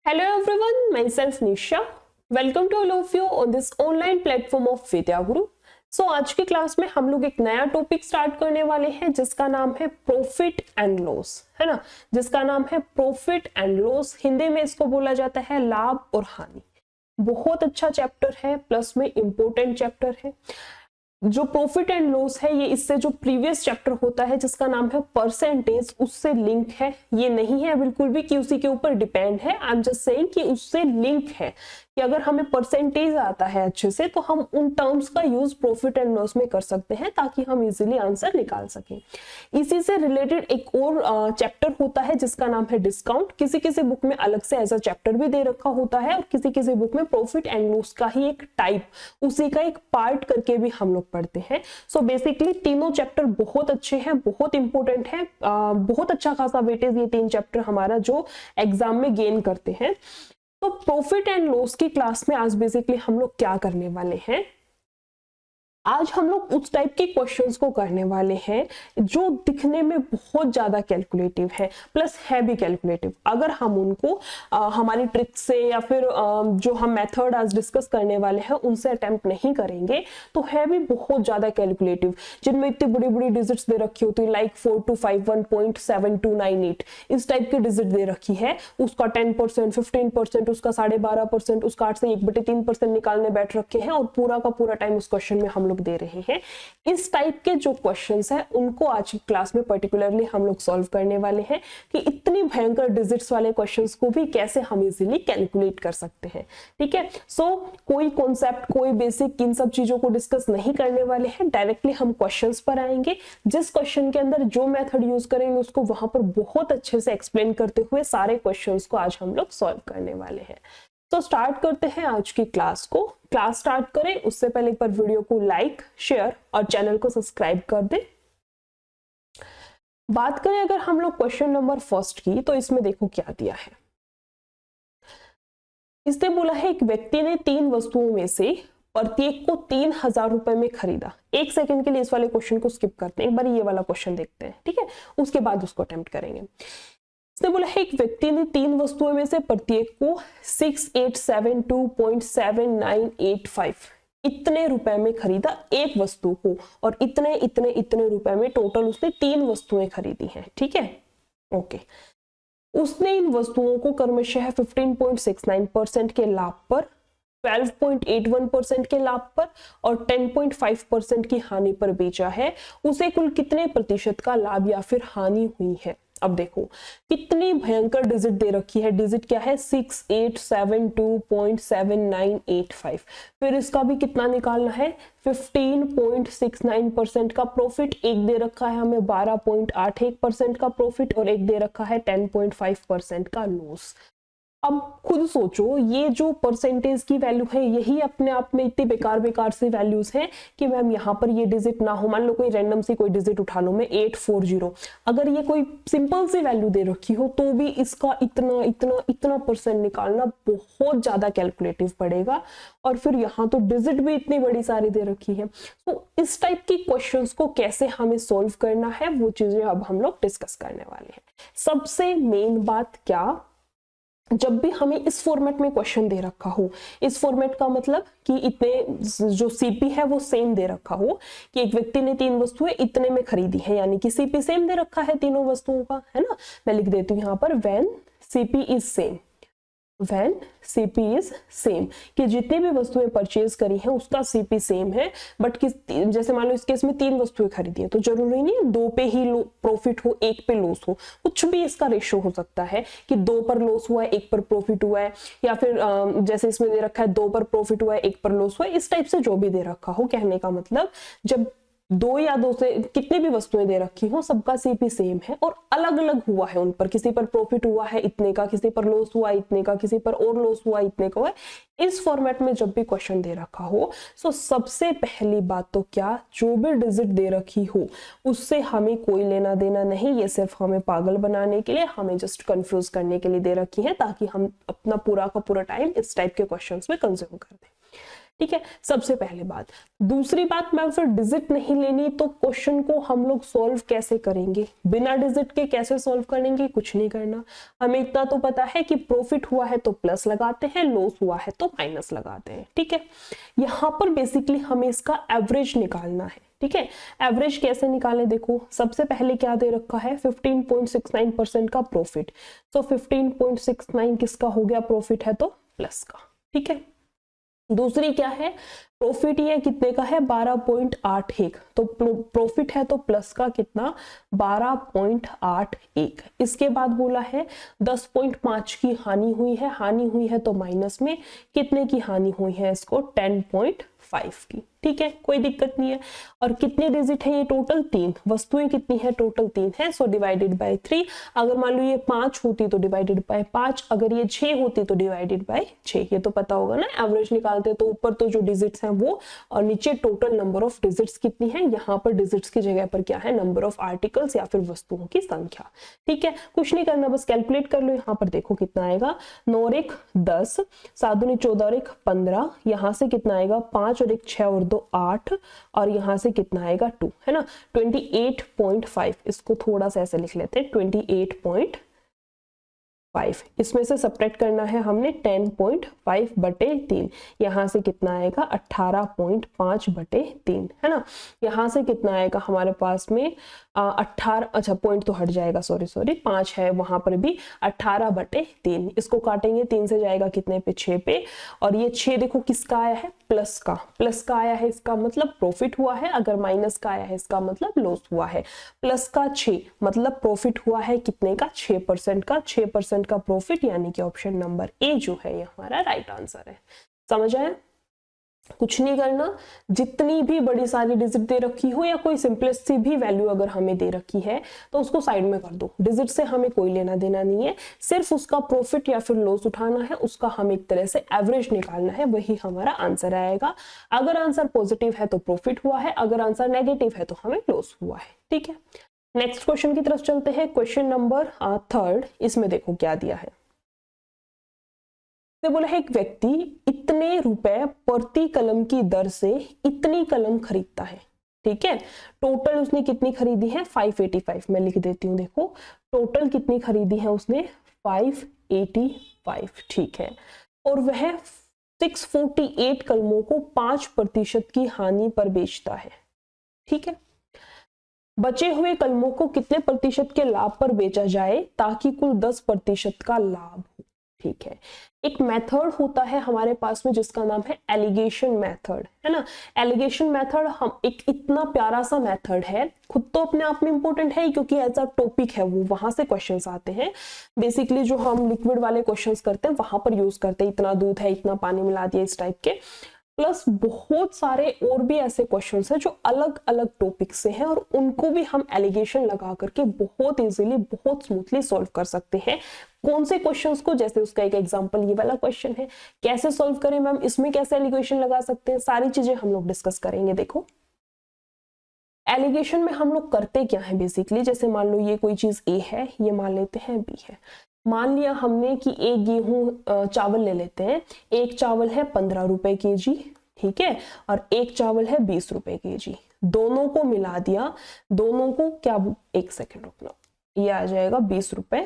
Hello everyone, myself Nisha. Welcome to all of you on this online platform of विद्या गुरु. सो आज की class में हम लोग एक नया टॉपिक स्टार्ट करने वाले हैं जिसका नाम है प्रॉफिट एंड लॉस, है ना. जिसका नाम है प्रॉफिट एंड लॉस. हिंदी में इसको बोला जाता है लाभ और हानि. बहुत अच्छा चैप्टर है, प्लस में इंपॉर्टेंट चैप्टर है. जो प्रॉफिट एंड लॉस है ये इससे जो प्रीवियस चैप्टर होता है जिसका नाम है परसेंटेज उससे लिंक है. ये नहीं है बिल्कुल भी कि उसी के ऊपर डिपेंड है. आई एम जस्ट सेइंग कि उससे लिंक है कि अगर हमें परसेंटेज आता है अच्छे से तो हम उन टर्म्स का यूज प्रॉफिट एंड लॉस में कर सकते हैं ताकि हम इजीली आंसर निकाल सकें. इसी से रिलेटेड एक और चैप्टर होता है जिसका नाम है डिस्काउंट. किसी किसी बुक में अलग से एज अ चैप्टर भी दे रखा होता है और किसी किसी बुक में प्रॉफिट एंड लॉस का ही एक टाइप, उसी का एक पार्ट करके भी हम लोग पढ़ते हैं. सो बेसिकली तीनों चैप्टर बहुत अच्छे हैं, बहुत इंपॉर्टेंट है. बहुत अच्छा खासा वेटेज ये तीन चैप्टर हमारा जो एग्जाम में गेन करते हैं. तो प्रॉफिट एंड लॉस की क्लास में आज बेसिकली हम लोग क्या करने वाले हैं, आज हम लोग उस टाइप के क्वेश्चंस को करने वाले हैं जो दिखने में बहुत ज्यादा कैलकुलेटिव है, प्लस है भी कैलकुलेटिव. अगर हम उनको हमारी ट्रिक से या फिर जो हम मेथड आज डिस्कस करने वाले हैं उनसे अटेम्प्ट नहीं करेंगे तो है भी बहुत ज्यादा कैलकुलेटिव, जिनमें इतनी बड़ी बड़ी डिजिट्स दे रखी होती है लाइक 4251.7298 इस टाइप की डिजिट दे रखी है. उसका 10%, 15%, उसका 12.5%, उसका 8 से 1/3% निकालने बैठ रखे हैं और पूरा का पूरा टाइम उस क्वेश्चन में हम दे रहे हैं. इस टाइप के जो क्वेश्चंस हैं उनको आज की क्लास में पर्टिकुलरली हम लोग सॉल्व करने वाले हैं कि इतनी भयंकर डिजिट्स वाले क्वेश्चंस को भी कैसे हम इजीली कैलकुलेट कर सकते हैं. ठीक है. सो कोई कॉन्सेप्ट, कोई बेसिक, इन सब चीजों को डिस्कस नहीं करने वाले हैं. डायरेक्टली हम क्वेश्चंस पर आएंगे. जिस क्वेश्चन के अंदर जो मेथड यूज करेंगे उसको वहां पर बहुत अच्छे से एक्सप्लेन करते हुए सारे क्वेश्चंस को आज हम लोग सॉल्व करने वाले हैं. तो स्टार्ट करते हैं आज की क्लास को. क्लास स्टार्ट करें उससे पहले एक बार वीडियो को लाइक, शेयर और चैनल को सब्सक्राइब कर दें. बात करें अगर हम लोग क्वेश्चन नंबर फर्स्ट की तो इसमें देखो क्या दिया है. इसने बोला है एक व्यक्ति ने 3 वस्तुओं में से प्रत्येक को 3000 रुपए में खरीदा. एक सेकंड के लिए इस वाले क्वेश्चन को स्किप करते हैं, एक बार ये वाला क्वेश्चन देखते हैं. ठीक है, उसके बाद उसको अटेम्प्ट करेंगे. इसने बोला है एक व्यक्ति ने 3 वस्तुओं में से प्रत्येक को 6872.7985 इतने रुपए में खरीदा एक वस्तु को, और इतने इतने इतने रुपए में टोटल उसने 3 वस्तुएं खरीदी हैं. ठीक है, ओके. उसने इन वस्तुओं को क्रमशः 15.69% के लाभ पर, 12.81% के लाभ पर और 10.5% की हानि पर बेचा है. उसे कुल कितने प्रतिशत का लाभ या फिर हानि हुई है. अब देखो कितनी भयंकर डिजिट दे रखी है. डिजिट क्या है? 6872.7985. फिर इसका भी कितना निकालना है? 15.69% का प्रॉफिट. एक दे रखा है हमें 12.81% का प्रॉफिट और एक दे रखा है 10.5% का लॉस. अब खुद सोचो, ये जो परसेंटेज की वैल्यू है यही अपने आप में इतनी बेकार बेकार सी वैल्यूज हैं कि मैम यहाँ पर ये डिजिट ना हो. मान लो कोई रैंडम सी कोई डिजिट उठा लो मैं 840, अगर ये कोई सिंपल सी वैल्यू दे रखी हो तो भी इसका इतना इतना इतना परसेंट निकालना बहुत ज्यादा कैलकुलेटिव पड़ेगा. और फिर यहाँ तो डिजिट भी इतनी बड़ी सारी दे रखी है. तो इस टाइप की क्वेश्चंस को कैसे हमें सॉल्व करना है वो चीजें अब हम लोग डिस्कस करने वाले हैं. सबसे मेन बात क्या, जब भी हमें इस फॉर्मेट में क्वेश्चन दे रखा हो, इस फॉर्मेट का मतलब कि इतने जो सीपी है वो सेम दे रखा हो कि एक व्यक्ति ने 3 वस्तुएं इतने में खरीदी है, यानी कि सीपी सेम दे रखा है तीनों वस्तुओं का, है ना. मैं लिख देती हूँ यहाँ पर when CP is same, when CP is same, कि जितनी भी वस्तुएं परचेज करी हैं उसका सीपी सेम है. बट जैसे मान लो इस केस में 3 वस्तुएं खरीदी है तो जरूरी नहीं है 2 पे ही प्रॉफिट हो 1 पे लॉस हो. कुछ भी इसका रेशियो हो सकता है कि 2 पर लॉस हुआ है 1 पर प्रॉफिट हुआ है, या फिर जैसे इसमें दे रखा है 2 पर प्रॉफिट हुआ है 1 पर लॉस हुआ है. इस टाइप से जो भी दे रखा हो, कहने का मतलब जब 2 या 2 से कितनी भी वस्तुएं दे रखी हो सबका सीपी सेम है और अलग अलग हुआ है उन पर. किसी पर प्रॉफिट हुआ है इतने का, किसी पर लॉस हुआ इतने का, किसी पर और लॉस हुआ इतने का है. इस फॉर्मेट में जब भी क्वेश्चन दे रखा हो तो सबसे पहली बात तो क्या, जो भी डिजिट दे रखी हो उससे हमें कोई लेना देना नहीं. ये सिर्फ हमें पागल बनाने के लिए, हमें जस्ट कंफ्यूज करने के लिए दे रखी है ताकि हम अपना पूरा का पूरा टाइम इस टाइप के क्वेश्चंस में कंज्यूम कर दें. ठीक है, सबसे पहले बात। दूसरी बात, मैम फिर डिजिट नहीं लेनी तो क्वेश्चन को हम लोग सॉल्व कैसे करेंगे? बिना डिजिट के कैसे सॉल्व करेंगे? कुछ नहीं करना, हमें इतना तो पता है कि प्रॉफिट हुआ है तो प्लस लगाते हैं, लॉस हुआ है तो माइनस लगाते हैं। ठीक है, यहां पर बेसिकली हमें इसका एवरेज निकालना है। ठीक है, एवरेज कैसे निकालें? देखो, सबसे पहले क्या दे रखा है? 15.69% का प्रॉफिट। तो 15.69 किसका हो गया? प्रॉफिट है तो प्लस का। ठीक है, दूसरी क्या है? प्रॉफिट ये कितने का है? 12.81। तो प्रॉफिट है तो प्लस का कितना? 12.81। इसके बाद बोला है 10.5 की हानि हुई है, हानि हुई है तो माइनस में कितने की हानि हुई है? इसको 10.5 की। ठीक है, कोई दिक्कत नहीं है। और कितने डिजिट है ये? टोटल 3। वस्तुएं कितनी है? टोटल 3 है, सो डिवाइडेड बाय 3। अगर मान लो ये 5 होती तो डिवाइडेड बाय 5, अगर ये 6 होती तो डिवाइडेड बाय 6। ये तो पता होगा ना, एवरेज निकालते तो ऊपर तो जो डिजिट्स हैं वो, और नीचे टोटल नंबर ऑफ डिजिट्स कितनी है। यहाँ पर डिजिट्स की जगह पर क्या है? नंबर ऑफ आर्टिकल्स या फिर वस्तुओं की संख्या। ठीक है, कुछ नहीं करना, बस कैलकुलेट कर लो। यहाँ पर देखो कितना आएगा? 9 और 1 10, 7 दूनी 14 और 1 15, यहाँ से कितना आएगा? 5 और 1 6 और 2 8, और यहां से कितना आएगा? 2, है ना। 28.5, इसको थोड़ा सा ऐसे लिख लेते हैं, 28.5। इसमें से सब्ट्रैक्ट करना है हमने 10.5 बटे 3। यहाँ से कितना आएगा? 18.5 बटे 3, है ना। यहाँ से कितना आएगा हमारे पास में? 18, अच्छा पॉइंट तो हट जाएगा, सॉरी 5 है वहां पर भी। 18 बटे 3, इसको काटेंगे 3 से जाएगा कितने पे? 6 पे। और ये 6 देखो किसका आया है? प्लस का। प्लस का आया है, इसका मतलब प्रॉफिट हुआ है। अगर माइनस का आया है, इसका मतलब लॉस हुआ है। प्लस का 6 मतलब प्रॉफिट हुआ है कितने का? 6% का। 6% का प्रॉफिट, यानी कि ऑप्शन नंबर ए जो है ये हमारा राइट आंसर है। समझ आया? कुछ नहीं करना, जितनी भी बड़ी सारी डिजिट दे रखी हो या कोई सिंपलेस्ट सी भी वैल्यू अगर हमें दे रखी है तो उसको साइड में कर दो। डिजिट से हमें कोई लेना देना नहीं है, सिर्फ उसका प्रॉफिट या फिर लॉस उठाना है, उसका हम एक तरह से एवरेज निकालना है, वही हमारा आंसर आएगा। अगर आंसर पॉजिटिव है तो प्रॉफिट हुआ है, अगर आंसर नेगेटिव है तो हमें लॉस हुआ है। ठीक है, नेक्स्ट क्वेश्चन की तरफ चलते हैं। क्वेश्चन नंबर 3, इसमें देखो क्या दिया है। बोला है एक व्यक्ति इतने रुपए प्रति कलम की दर से इतनी कलम खरीदता है। ठीक है, टोटल उसने कितनी खरीदी है? 585। मैं लिख देती हूँ, देखो टोटल कितनी खरीदी है उसने? 585। ठीक है, और वह 648 कलमों को 5% की हानि पर बेचता है। ठीक है, बचे हुए कलमों को कितने प्रतिशत के लाभ पर बेचा जाए ताकि कुल 10% का लाभ हो? ठीक है, एक मेथड होता है हमारे पास में जिसका नाम है एलिगेशन मेथड, है ना। एलिगेशन मेथड हम एक इतना प्यारा सा मेथड है, खुद तो अपने आप में इंपॉर्टेंट है क्योंकि एज अ टॉपिक है वो, वहां से क्वेश्चंस आते हैं। बेसिकली जो हम लिक्विड वाले क्वेश्चंस करते हैं वहां पर यूज करते हैं, इतना दूध है, इतना पानी मिला दिया, इस टाइप के। प्लस बहुत सारे और भी ऐसे क्वेश्चंस हैं जो अलग अलग टॉपिक से हैं और उनको भी हम एलिगेशन लगा करके बहुत इजीली, बहुत स्मूथली सॉल्व कर सकते हैं। कौन से क्वेश्चंस को? जैसे उसका एक एग्जांपल ये वाला क्वेश्चन है, कैसे सॉल्व करें मैम, इसमें कैसे एलिगेशन लगा सकते हैं, सारी चीजें हम लोग डिस्कस करेंगे। देखो एलिगेशन में हम लोग करते क्या है बेसिकली, जैसे मान लो ये कोई चीज ए है, ये मान लेते हैं बी है। मान लिया हमने कि एक गेहूं चावल ले लेते हैं, एक चावल है 15 रुपए केजी, ठीक है, और एक चावल है 20 रुपए केजी। दोनों को मिला दिया, दोनों को क्या, एक सेकंड रुकना, ये आ जाएगा 20 रुपए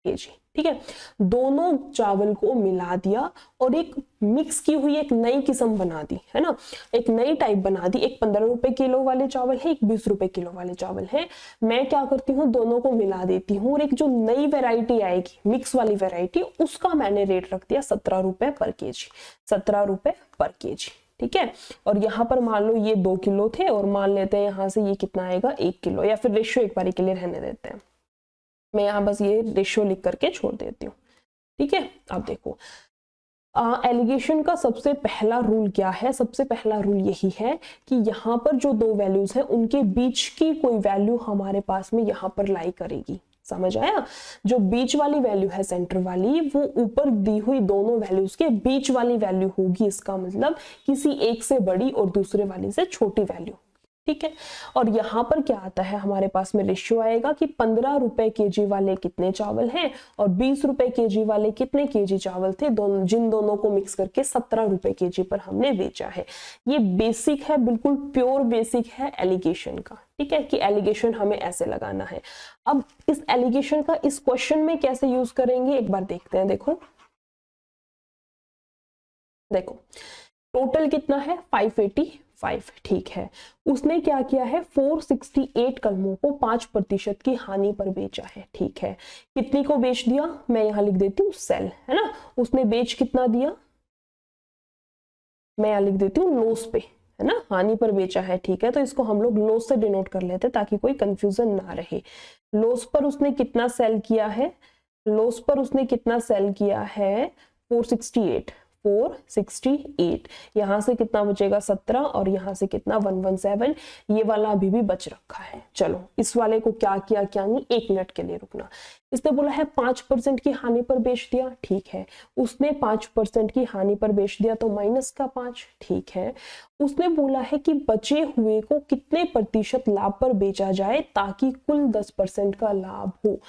केजी। ठीक है, दोनों चावल को मिला दिया और एक मिक्स की हुई एक नई किस्म बना दी, है ना, एक नई टाइप बना दी। एक 15 रुपए किलो वाले चावल है, एक 20 रुपए किलो वाले चावल है। मैं क्या करती हूँ, दोनों को मिला देती हूँ और एक जो नई वेराइटी आएगी, मिक्स वाली वेराइटी, उसका मैंने रेट रख दिया 17 रुपए पर केजी, 17 रुपए पर केजी। ठीक है, और यहाँ पर मान लो ये 2 किलो थे और मान लेते हैं यहाँ से ये कितना आएगा 1 किलो, या फिर रेशियो एक बार के लिए रहने देते हैं, मैं यहाँ बस ये रेशियो लिख करके छोड़ देती हूँ। ठीक है, अब देखो एलिगेशन का सबसे पहला रूल क्या है, सबसे पहला रूल यही है कि यहाँ पर जो दो वैल्यूज हैं उनके बीच की कोई वैल्यू हमारे पास में यहाँ पर लाई करेगी। समझ आया, जो बीच वाली वैल्यू है सेंटर वाली, वो ऊपर दी हुई दोनों वैल्यूज के बीच वाली वैल्यू होगी। इसका मतलब किसी एक से बड़ी और दूसरे वाली से छोटी वैल्यू। ठीक है। और यहाँ पर क्या आता है, हमारे पास में रेशियो आएगा कि 15 रुपए केजी वाले कितने चावल हैं और 20 रुपए केजी वाले कितने केजी चावल थे, जिन दोनों को मिक्स करके 17 रुपए केजी पर हमने बेचा है। ये बेसिक है, बिल्कुल प्योर बेसिक है एलिगेशन का, ठीक है, कि एलिगेशन हमें ऐसे लगाना है। अब इस एलिगेशन का इस क्वेश्चन में कैसे यूज करेंगे एक बार देखते हैं। देखो टोटल कितना है 585, ठीक है। उसने क्या किया है 468 कलमों को 5% की हानि पर बेचा है, ठीक है। कितनी को बेच दिया, मैं यहां लिख देती हूँ सेल, है ना। उसने बेच कितना दिया, मैं यहां लिख देती हूँ लॉस पे, है ना, हानि पर बेचा है, ठीक है। तो इसको हम लोग लॉस से डिनोट कर लेते हैं ताकि कोई कंफ्यूजन ना रहे। लॉस पर उसने कितना सेल किया है, लॉस पर उसने कितना सेल किया है 468, यहां से कितना बचेगा 17 और यहां से कितना 117, ये वाला अभी भी बच रखा है। चलो इस वाले को क्या किया क्या नहीं, 1 मिनट के लिए रुकना। इसने बोला है 5% की हानि पर बेच दिया, ठीक है। उसने 5% की हानि पर बेच दिया तो माइनस का 5, ठीक है। उसने बोला है कि बचे हुए को कितने प्रतिशत लाभ पर बेचा जाए ताकि कुल 10% का लाभ हो।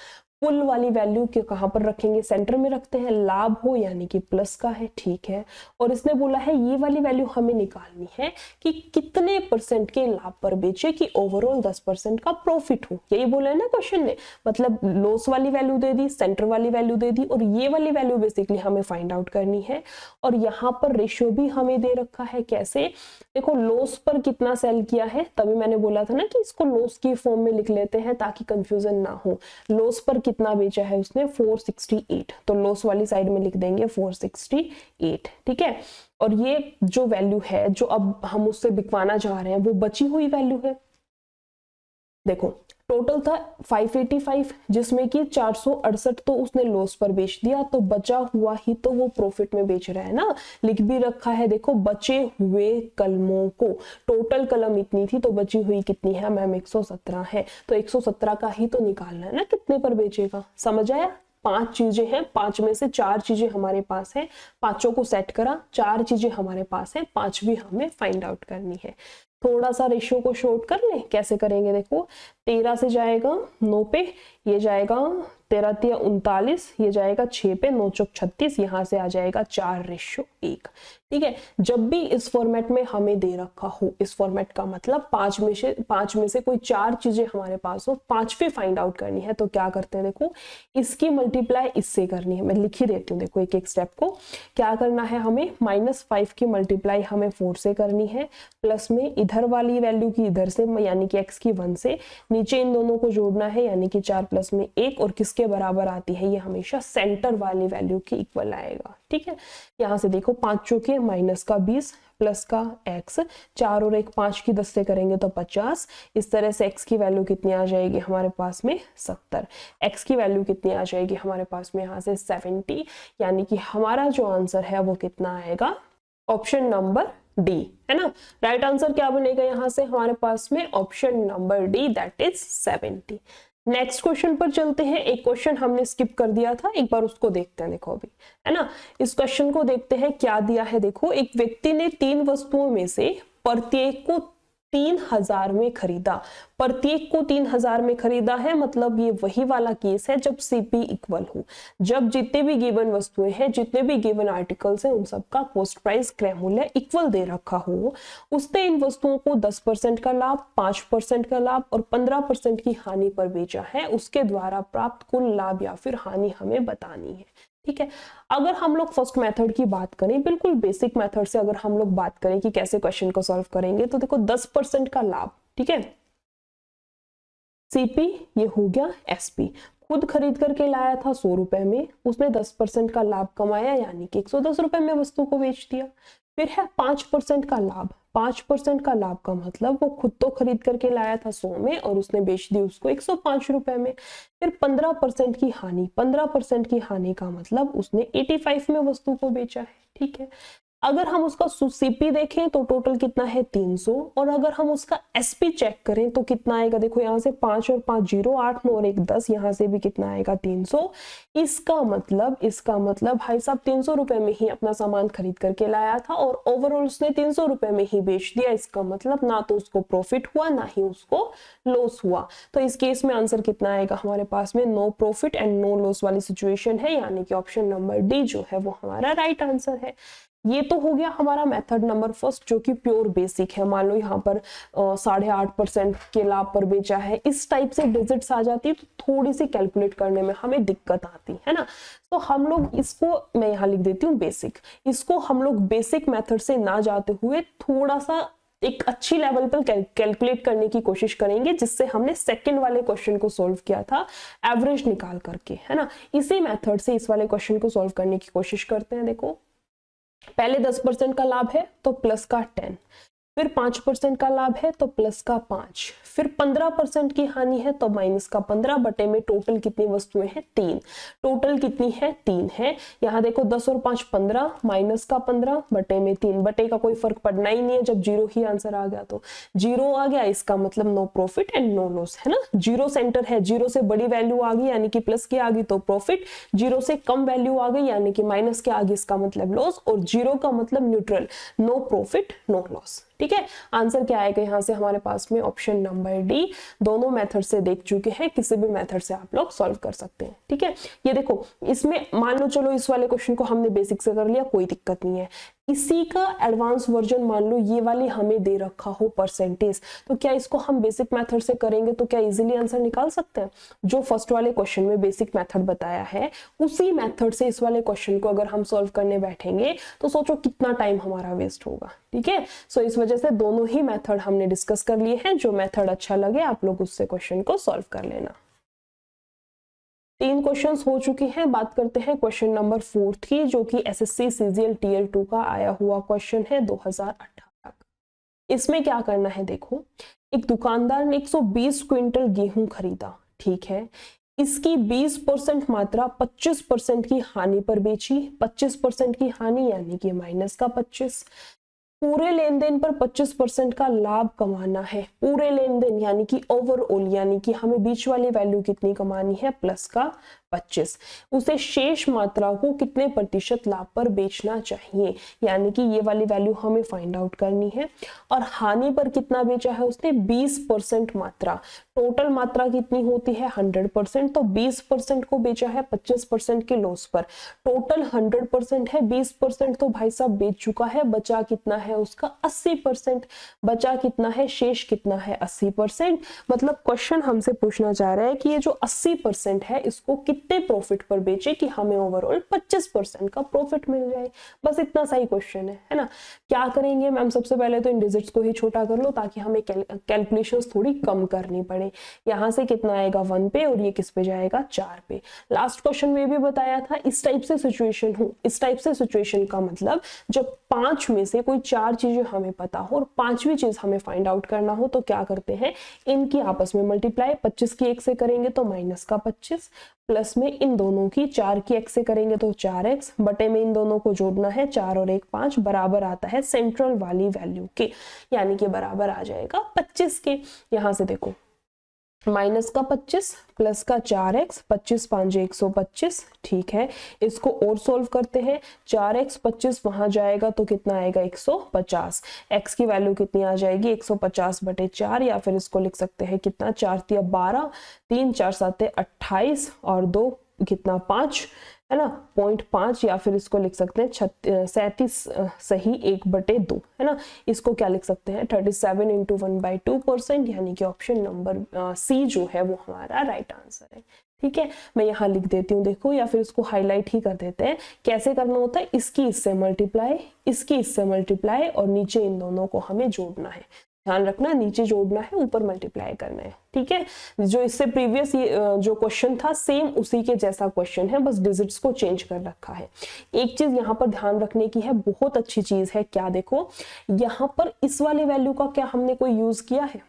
कुल वाली वैल्यू के कहां पर रखेंगे, सेंटर में रखते हैं, लाभ हो यानी कि प्लस का है, ठीक है। और इसने बोला है ये वाली वैल्यू हमें निकालनी है कि कितने परसेंट के लाभ पर बेचे कि ओवरऑल 10% का प्रॉफिट हो। यही बोला है ना क्वेश्चन ने, मतलब लॉस वाली वैल्यू दे दी, सेंटर वाली वैल्यू दे दी और ये वाली वैल्यू बेसिकली हमें फाइंड आउट करनी है। और यहाँ पर रेशियो भी हमें दे रखा है, कैसे, देखो लॉस पर कितना सेल किया है, तभी मैंने बोला था ना कि इसको लॉस की फॉर्म में लिख लेते हैं ताकि कंफ्यूजन ना हो। लॉस पर कितना बेचा है उसने 468, तो लॉस वाली साइड में लिख देंगे 468, ठीक है। और ये जो वैल्यू है जो अब हम उससे बिकवाना चाह रहे हैं वो बची हुई वैल्यू है। देखो टोटल था 585 जिसमें कि 468 तो उसने लॉस पर बेच दिया, तो बचा हुआ ही तो वो प्रॉफिट में बेच रहा है ना। लिख भी रखा है, देखो बचे हुए कलमों को, टोटल कलम इतनी थी तो बची हुई कितनी है मैम 117 है, तो 117 का ही तो निकालना है ना कितने पर बेचेगा। समझ आया, 5 चीजें हैं, 5 में से 4 चीजें हमारे पास है, पांचों को सेट करा, 4 चीजें हमारे पास है, 5वीं हमें फाइंड आउट करनी है। थोड़ा सा रेशियो को शॉर्ट कर ले, कैसे करेंगे, देखो 13 से जाएगा 9 पे, ये जाएगा 13 तिया 39, ये जाएगा 6 पे, 9 चौक 36, यहाँ से आ जाएगा 4:1, ठीक है। जब भी इस फॉर्मेट में हमें दे रखा हो, इस फॉर्मेट का मतलब 5 में से कोई 4 चीजें हमारे पास हो, 5वीं फाइंड आउट करनी है, तो क्या करते हैं, देखो इसकी मल्टीप्लाई इससे करनी है। मैं लिख ही देती हूँ, देखो एक एक स्टेप को क्या करना है हमें, -5 की मल्टीप्लाई हमें 4 से करनी है, प्लस में इधर वाली वैल्यू की इधर से यानी कि x की 1 से, नीचे इन दोनों को जोड़ना है यानी कि 4 प्लस में 1, और किसके बराबर आती है, ये हमेशा सेंटर वाली वैल्यू के इक्वल आएगा, ठीक है। यहाँ से देखो 5 चौके -20 प्लस का x, 4 और 1 5 की 10 से करेंगे तो 50, इस तरह से x की वैल्यू कितनी आ जाएगी हमारे पास में 70, x की वैल्यू कितनी आ जाएगी हमारे पास में यहाँ से 70, यानी कि हमारा जो आंसर है वो कितना आएगा, ऑप्शन नंबर डी, है ना। राइट आंसर क्या बनेगा यहाँ से हमारे पास में, option number D, that is 70। Next question पर चलते हैं। एक क्वेश्चन हमने स्किप कर दिया था, एक बार उसको देखते हैं, देखो अभी, है ना। इस क्वेश्चन को देखते हैं क्या दिया है। देखो एक व्यक्ति ने 3 वस्तुओं में से प्रत्येक को 3000 में खरीदा, प्रत्येक को 3000 में खरीदा है, मतलब ये वही वाला केस है जब सीपी इक्वल हो, जब जितने भी गिवन वस्तुएं हैं, जितने भी गिवन आर्टिकल्स हैं, उन सबका कॉस्ट प्राइस क्रय मूल्य इक्वल दे रखा हो। उसने इन वस्तुओं को 10% का लाभ, 5% का लाभ और 15% की हानि पर बेचा है। उसके द्वारा प्राप्त कुल लाभ या फिर हानि हमें बतानी है, ठीक है। अगर हम लोग फर्स्ट मेथड की बात करें, बिल्कुल बेसिक मेथड से अगर हम लोग बात करें कि कैसे क्वेश्चन को सॉल्व करेंगे, तो देखो 10% का लाभ, ठीक है, सीपी ये हो गया एसपी, खुद खरीद करके लाया था 100 रुपए में, उसने 10% का लाभ कमाया यानी कि 110 रुपए में वस्तु को बेच दिया। फिर है 5% का लाभ, 5% का लाभ का मतलब वो खुद तो खरीद करके लाया था 100 में और उसने बेच दी उसको 105 रुपए में। फिर 15% की हानि, 15% की हानि का मतलब उसने 85 में वस्तु को बेचा है, ठीक है। अगर हम उसका सीपी देखें तो टोटल कितना है 300, और अगर हम उसका एसपी चेक करें तो कितना आएगा, देखो यहाँ से 5 और 5 0, 8 9 और 1 10, यहाँ से भी कितना आएगा 300। इसका मतलब भाई साहब 300 रुपए में ही अपना सामान खरीद करके लाया था और ओवरऑल उसने 300 रुपए में ही बेच दिया। इसका मतलब ना तो उसको प्रॉफिट हुआ ना ही उसको लॉस हुआ। तो इस केस में आंसर कितना आएगा हमारे पास में, no profit and no loss वाली सिचुएशन है, यानी कि ऑप्शन नंबर डी जो है वो हमारा राइट आंसर है। ये तो हो गया हमारा मेथड नंबर फर्स्ट जो कि प्योर बेसिक है। मान लो यहाँ पर 8.5% के लाभ पर बेचा है, इस टाइप से डिजिट्स आ जाती है तो थोड़ी सी कैलकुलेट करने में हमें दिक्कत आती है ना। तो हम लोग इसको, मैं यहाँ लिख देती हूँ बेसिक, इसको हम लोग बेसिक मेथड से ना जाते हुए थोड़ा सा एक अच्छी लेवल पर कैलकुलेट करने की कोशिश करेंगे, जिससे हमने सेकंड वाले क्वेश्चन को सॉल्व किया था एवरेज निकाल करके, है ना। इसी मेथड से इस वाले क्वेश्चन को सॉल्व करने की कोशिश करते हैं। देखो पहले 10% का लाभ है तो प्लस का 10, फिर 5% का लाभ है तो प्लस का 5, फिर 15% की हानि है तो माइनस का 15, बटे में टोटल कितनी वस्तुएं हैं 3, टोटल कितनी है 3 है। यहाँ देखो 10 और 5 15, माइनस का 15 बटे में 3, बटे का कोई फर्क पड़ना ही नहीं है, जब जीरो ही आंसर आ गया तो जीरो आ गया, इसका मतलब no profit and no loss, है ना। जीरो सेंटर है, जीरो से बड़ी वैल्यू आ गई यानी कि प्लस की आ गई तो प्रॉफिट, जीरो से कम वैल्यू आ गई यानी कि माइनस के आ गई, इसका मतलब लॉस, और जीरो का मतलब neutral, no profit no loss. ठीक है, आंसर क्या आएगा यहाँ से हमारे पास में, ऑप्शन नंबर डी। दोनों मेथड से देख चुके हैं, किसी भी मेथड से आप लोग सॉल्व कर सकते हैं। ठीक है, ये देखो इसमें मान लो चलो इस वाले क्वेश्चन को हमने बेसिक से कर लिया, कोई दिक्कत नहीं है। इसी का एडवांस वर्जन मान लो ये वाली हमें दे रखा हो परसेंटेज, तो क्या इसको हम बेसिक मेथड से करेंगे तो क्या इजीली आंसर निकाल सकते हैं। जो फर्स्ट वाले क्वेश्चन में बेसिक मेथड बताया है उसी मेथड से इस वाले क्वेश्चन को अगर हम सॉल्व करने बैठेंगे तो सोचो कितना टाइम हमारा वेस्ट होगा। ठीक है, सो इस वजह से दोनों ही मेथड हमने डिस्कस कर लिए हैं। जो मेथड अच्छा लगे आप लोग उससे क्वेश्चन को सॉल्व कर लेना। 3 क्वेश्चंस हो चुके हैं। बात करते हैं क्वेश्चन नंबर 4 की, जो कि एसएससी सीजीएल टीयर 2 का आया हुआ क्वेश्चन है 2018 का। इसमें क्या करना है, देखो एक दुकानदार ने 120 क्विंटल गेहूं खरीदा, ठीक है। इसकी 20% मात्रा 25% की हानि पर बेची, 25% की हानि यानी कि माइनस का 25। पूरे लेन देन पर 25% का लाभ कमाना है, पूरे लेन देन यानी कि ओवरऑल, यानी कि हमें बीच वाली वैल्यू कितनी कमानी है, प्लस का 25। उसे शेष मात्रा को कितने प्रतिशत लाभ पर बेचना चाहिए, यानी कि ये वाली वैल्यू हमें फाइंड आउट करनी है। और हानि पर कितना बेचा है उसने, 20% मात्रा। टोटल मात्रा कितनी होती है 100%, तो 20% को बेचा है 25% के लॉस पर। टोटल 100% है, 20% तो भाई साहब बेच चुका है, बचा कितना है उसका 80%। बचा कितना है, शेष कितना है 80%। मतलब क्वेश्चन हमसे पूछना चाह रहा है कि ये जो 80% है इसको कितने प्रॉफिट पर बेचे कि हमें ओवरऑल 25% का प्रॉफिट मिल जाए। बस इतना सा ही क्वेश्चन है ना। क्या करेंगे मैम, सबसे पहले तो इन डिजिट्स को ही छोटा कर लो ताकि हमें कैलकुलेशंस थोड़ी कम करनी पड़े। यहाँ से कितना आएगा 1 पे और ये किस पे जाएगा 4 पे। लास्ट क्वेश्चन में भी बताया था इस टाइप से सिचुएशन हो, इस टाइप से सिचुएशन का मतलब जब 5 में से कोई 4 चीजें हमें पता हो और 5वीं चीज हमें फाइंड आउट करना हो तो क्या करते हैं, इनकी आपस में मल्टीप्लाई 25 की 1 से करेंगे तो माइनस का 25, प्लस में इन दोनों की 4 की 1 से करेंगे तो 4x, बटे में इन दोनों को जोड़ना है 4 और 1 5, बराबर आता है सेंट्रल वाली वैल्यू के, यानी कि बराबर आ जाएगा 25 के। यहां से देखो माइनस का 25 प्लस का 4x, 25 5 125, ठीक है। इसको और सोल्व करते हैं, 4x 25 वहां जाएगा तो कितना आएगा 150। x की वैल्यू कितनी आ जाएगी 150 बटे 4, या फिर इसको लिख सकते हैं कितना 4 3 12, 3 4 7 28 और 2 कितना 5, है ना 0.5, या फिर इसको लिख सकते हैं 37 सही 1/2, है ना। इसको क्या लिख सकते हैं 37 × 1/2%, यानी कि ऑप्शन नंबर सी जो है वो हमारा राइट आंसर है। ठीक है, मैं यहाँ लिख देती हूँ देखो, या फिर इसको हाईलाइट ही कर देते हैं। कैसे करना होता है, इसकी इससे मल्टीप्लाई, इसकी इससे मल्टीप्लाई और नीचे इन दोनों को हमें जोड़ना है। ध्यान रखना, नीचे जोड़ना है ऊपर मल्टीप्लाई करना है। ठीक है, जो इससे प्रीवियस जो क्वेश्चन था सेम उसी के जैसा क्वेश्चन है, बस डिजिट्स को चेंज कर रखा है। एक चीज यहाँ पर ध्यान रखने की है, बहुत अच्छी चीज है, क्या देखो यहाँ पर इस वाली वैल्यू का क्या हमने कोई यूज किया है,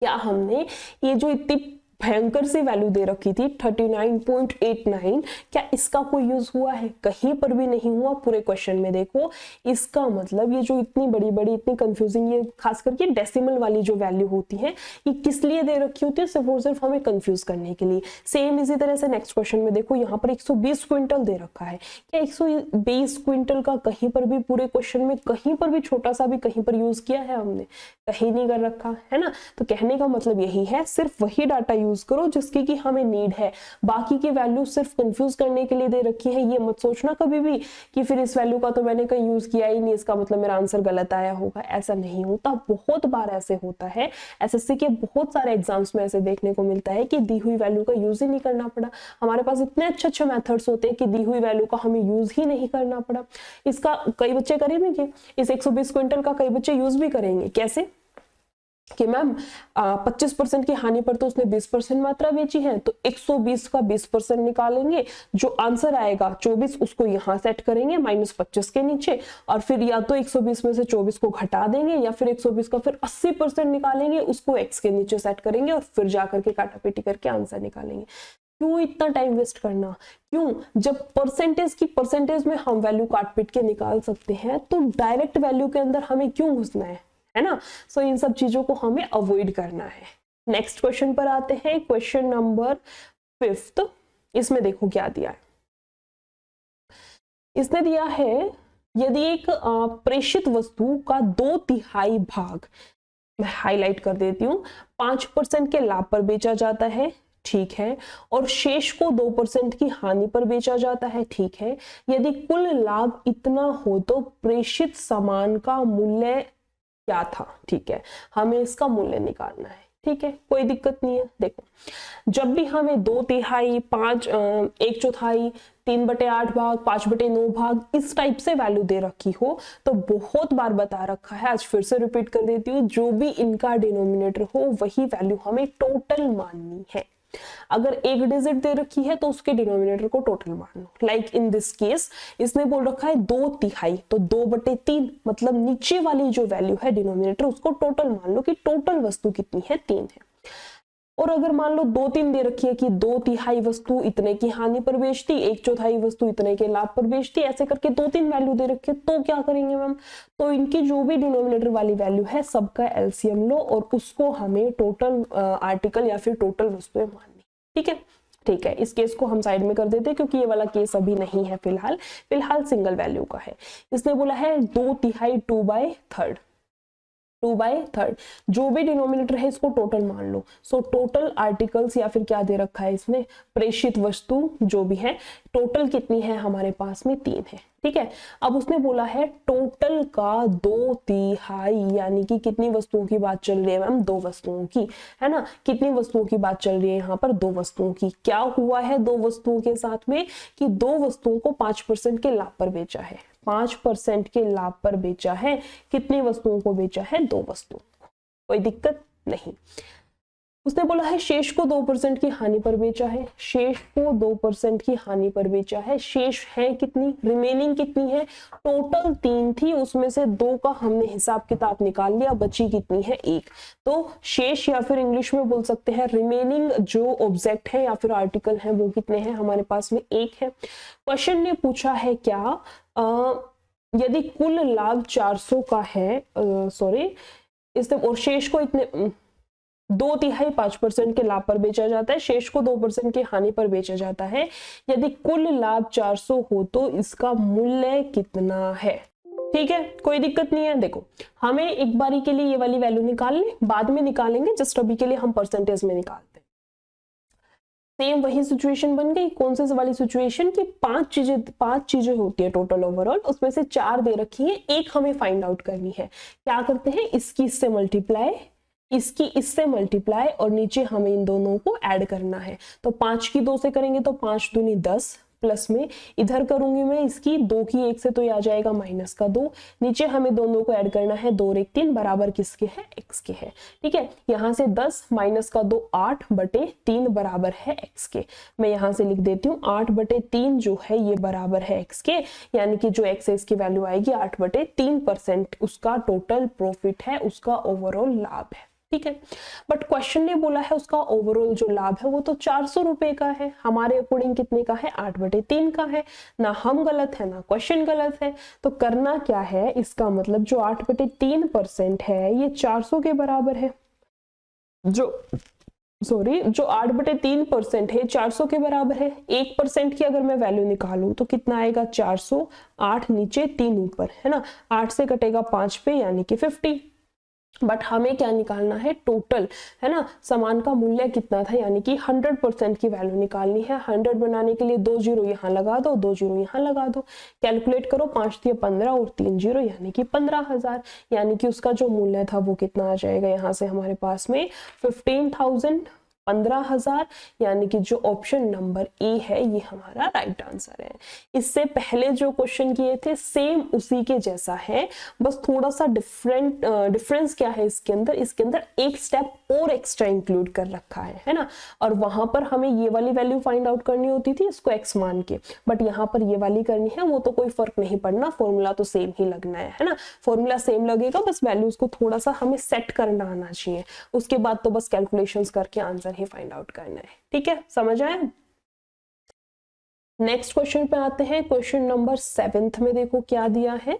क्या हमने ये जो इतनी भयंकर सी वैल्यू दे रखी थी 39.89, क्या इसका कोई यूज हुआ है? कहीं पर भी नहीं हुआ पूरे क्वेश्चन में। देखो इसका मतलब ये जो इतनी बड़ी बड़ी इतनी कंफ्यूजिंग, ये खास करके डेसिमल वाली जो वैल्यू होती है ये किस लिए दे रखी होती है? सिर्फ और सिर्फ हमें कंफ्यूज करने के लिए। सेम इसी तरह से नेक्स्ट क्वेश्चन में देखो यहाँ पर 120 क्विंटल दे रखा है। क्या 120 क्विंटल का कहीं पर भी पूरे क्वेश्चन में कहीं पर भी छोटा सा भी कहीं पर यूज किया है हमने? कहीं नहीं कर रखा है ना। तो कहने का मतलब यही है, सिर्फ वही डाटा यूज करो जिसकी की हमें नीड है। बाकी की वैल्यू सिर्फ कंफ्यूज करने के लिए दे रखी है। ये मत सोचना कभी भी कि फिर इस वैल्यू का तो मैंने कहीं यूज किया ही नहीं, इसका मतलब मेरा आंसर गलत आया होगा। ऐसा नहीं होता, बहुत बार ऐसे होता है। एसएससी के बहुत सारे एग्जाम्स में ऐसे देखने को मिलता है कि दी हुई वैल्यू का यूज ही नहीं करना पड़ा। हमारे पास इतने अच्छे अच्छे मेथड्स होते हैं कि दी हुई वैल्यू का हमें यूज ही नहीं करना पड़ा। इसका कई बच्चे करेंगे, इस 120 क्विंटल का कई बच्चे यूज भी करेंगे। कैसे कि मैम 25% की हानि पर तो उसने 20% मात्रा बेची है, तो 120 का 20% निकालेंगे, जो आंसर आएगा 24 उसको यहाँ सेट करेंगे -25 के नीचे, और फिर या तो 120 में से 24 को घटा देंगे या फिर 120 का फिर 80% निकालेंगे, उसको x के नीचे सेट करेंगे और फिर जाकर के काटापीटी करके आंसर निकालेंगे। क्यों इतना टाइम वेस्ट करना? क्यों? जब परसेंटेज में हम वैल्यू काट पीट के निकाल सकते हैं तो डायरेक्ट वैल्यू के अंदर हमें क्यों घुसना है ना। सो इन सब चीजों को हमें अवॉइड करना है। नेक्स्ट क्वेश्चन पर आते हैं, क्वेश्चन नंबर 5। इसमें देखो क्या दिया है। इसने दिया है यदि एक प्रेषित वस्तु का 2/3 भाग, मैं हाईलाइट कर देती हूँ, 5% के लाभ पर बेचा जाता है, ठीक है, और शेष को 2% की हानि पर बेचा जाता है, ठीक है। यदि कुल लाभ इतना हो तो प्रेषित सामान का मूल्य क्या था? ठीक है, हमें इसका मूल्य निकालना है। ठीक है, कोई दिक्कत नहीं है। देखो जब भी हमें 2/3, 1/4, 3/8 भाग, 5/9 भाग इस टाइप से वैल्यू दे रखी हो तो बहुत बार बता रखा है, आज फिर से रिपीट कर देती हूँ, जो भी इनका डिनोमिनेटर हो वही वैल्यू हमें टोटल माननी है। अगर एक डिजिट दे रखी है तो उसके डिनोमिनेटर को टोटल मान लो। लाइक इन दिस केस इसने बोल रखा है 2/3, तो 2/3 मतलब नीचे वाली जो वैल्यू है डिनोमिनेटर उसको टोटल मान लो कि टोटल वस्तु कितनी है? 3 है। और अगर मान लो 2/3 दे रखी है कि 2/3 वस्तु इतने की हानि पर बेचती, 1/4 वस्तु इतने के लाभ पर बेचती, ऐसे करके 2-3 वैल्यू दे रखी है, तो क्या करेंगे मैम? तो इनकी जो भी डिनोमिनेटर वाली वैल्यू है सबका एलसीएम लो और उसको हमें टोटल आर्टिकल या फिर टोटल वस्तुएं माननी। ठीक है, ठीक है, इस केस को हम साइड में कर देते हैं क्योंकि ये वाला केस अभी नहीं है फिलहाल सिंगल वैल्यू का है। इसने बोला है 2/3 2/3, जो भी डिनोमिनेटर है इसको टोटल मान लो। सो टोटल आर्टिकल्स या फिर क्या दे रखा है इसमें, प्रेषित वस्तु जो भी है, टोटल कितनी है हमारे पास में? 3 है। ठीक है, अब उसने बोला है टोटल का 2/3, यानी कि कितनी वस्तुओं की बात चल रही है मैम? 2 वस्तुओं की, है ना। कितनी वस्तुओं की बात चल रही है यहाँ पर? 2 वस्तुओं की। क्या हुआ है 2 वस्तुओं के साथ में कि 2 वस्तुओं को 5% के लाभ पर बेचा है, 5% के लाभ पर बेचा है। कितनी वस्तुओं को बेचा है? 2 वस्तुओं को। कोई दिक्कत नहीं। उसने बोला है शेष को 2% की हानि पर बेचा है, शेष को 2% की हानि पर बेचा है। शेष है कितनी? रिमेनिंग कितनी है? टोटल 3 थी, उसमें से 2 का हमने हिसाब किताब निकाल लिया, बची कितनी है? 1। तो शेष या फिर इंग्लिश में बोल सकते हैं रिमेनिंग जो ऑब्जेक्ट है या फिर आर्टिकल है वो कितने हैं हमारे पास में? 1 है। क्वेश्चन ने पूछा है क्या, यदि कुल लाभ 400 का है, और शेष को इतने 2/3 5% के लाभ पर बेचा जाता है, शेष को 2% की हानि पर बेचा जाता है। यदि कुल लाभ 400 हो तो इसका मूल्य कितना है? ठीक है, कोई दिक्कत नहीं है। देखो हमें एक बारी के लिए ये वाली वैल्यू निकाल ले, बाद में निकालेंगे, जस्ट अभी के लिए हम परसेंटेज में निकालते हैं। सेम वही सिचुएशन बन गई। कौन सी वाली सिचुएशन की 5 चीजें होती है टोटल ओवरऑल, उसमें से 4 दे रखी है, एक हमें फाइंड आउट करनी है। क्या करते हैं, इसकी इससे मल्टीप्लाई, इसकी इससे मल्टीप्लाई और नीचे हमें इन दोनों को ऐड करना है। तो 5 की 2 से करेंगे तो 5 दूनी 10, प्लस में इधर करूंगी मैं इसकी 2 की 1 से तो आ जाएगा -2। नीचे हमें दोनों को ऐड करना है, 2 और 1 3 बराबर किसके है? x के है। ठीक है, यहाँ से 10 -2 8/3 बराबर है x के। मैं यहाँ से लिख देती हूँ 8/3 जो है ये बराबर है x के, यानी कि जो x है इसकी वैल्यू आएगी 8/3%। उसका टोटल प्रॉफिट है, उसका ओवरऑल लाभ है। ठीक है। बट क्वेश्चन ने बोला है उसका ओवरऑल जो लाभ है वो तो 400 रुपए का है, हमारे अकॉर्डिंग कितने का है, 8/3 का है। ना हम गलत है ना क्वेश्चन गलत है, तो करना क्या है, इसका मतलब जो 8/3% है ये 400 के बराबर है। जो 8/3% है 400 के बराबर है। 1% की अगर मैं वैल्यू निकालूं तो कितना आएगा, 400, 8 नीचे 3 ऊपर, है ना, 8 से कटेगा 5 पे यानी कि 50। बट हमें क्या निकालना है, टोटल, है ना, सामान का मूल्य कितना था, यानी कि 100% की वैल्यू निकालनी है। 100 बनाने के लिए 2 जीरो यहाँ लगा दो, 2 जीरो यहाँ लगा दो, कैलकुलेट करो, 5 दिए 15 और 3 जीरो यानी कि 15,000, यानी कि उसका जो मूल्य था वो कितना आ जाएगा, यहाँ से हमारे पास में 15,000, 15,000, यानी कि जो ऑप्शन नंबर ए है ये हमारा राइट आंसर है। इससे पहले जो क्वेश्चन किए थे सेम उसी के जैसा है, बस थोड़ा सा डिफरेंस क्या है इसके अंदर एक स्टेप और एक्स्ट्रा इंक्लूड कर रखा है ना। और वहां पर हमें ये वाली वैल्यू फाइंड आउट करनी होती थी इसको एक्स मान के, बट यहाँ पर ये वाली करनी है, वो तो कोई फर्क नहीं पड़ना, फॉर्मूला तो सेम ही लगना है ना, फॉर्मूला सेम लगेगा, बस वैल्यूज को थोड़ा सा हमें सेट करना आना चाहिए, उसके बाद तो बस कैलकुलेशंस करके आंसर ही फाइंड आउट करना है। ठीक है, समझ आया। नेक्स्ट क्वेश्चन पे आते हैं। क्वेश्चन नंबर 7 में देखो क्या दिया है,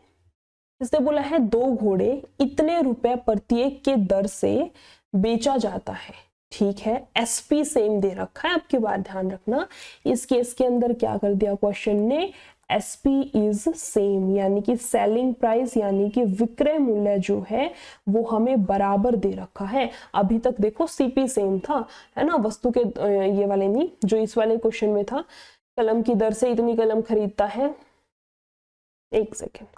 इसने बोला है 2 घोड़े इतने रुपए प्रत्येक के दर से बेचा जाता है। ठीक है, एसपी सेम दे रखा है, आपकी बात ध्यान रखना, इस केस के अंदर क्या कर दिया क्वेश्चन ने, एसपी इज सेम, यानी कि सेलिंग प्राइस यानी कि विक्रय मूल्य जो है वो हमें बराबर दे रखा है। अभी तक देखो सीपी सेम था, है ना, वस्तु के ये वाले नहीं, जो इस वाले क्वेश्चन में था, कलम की दर से इतनी कलम खरीदता है। एक सेकेंड,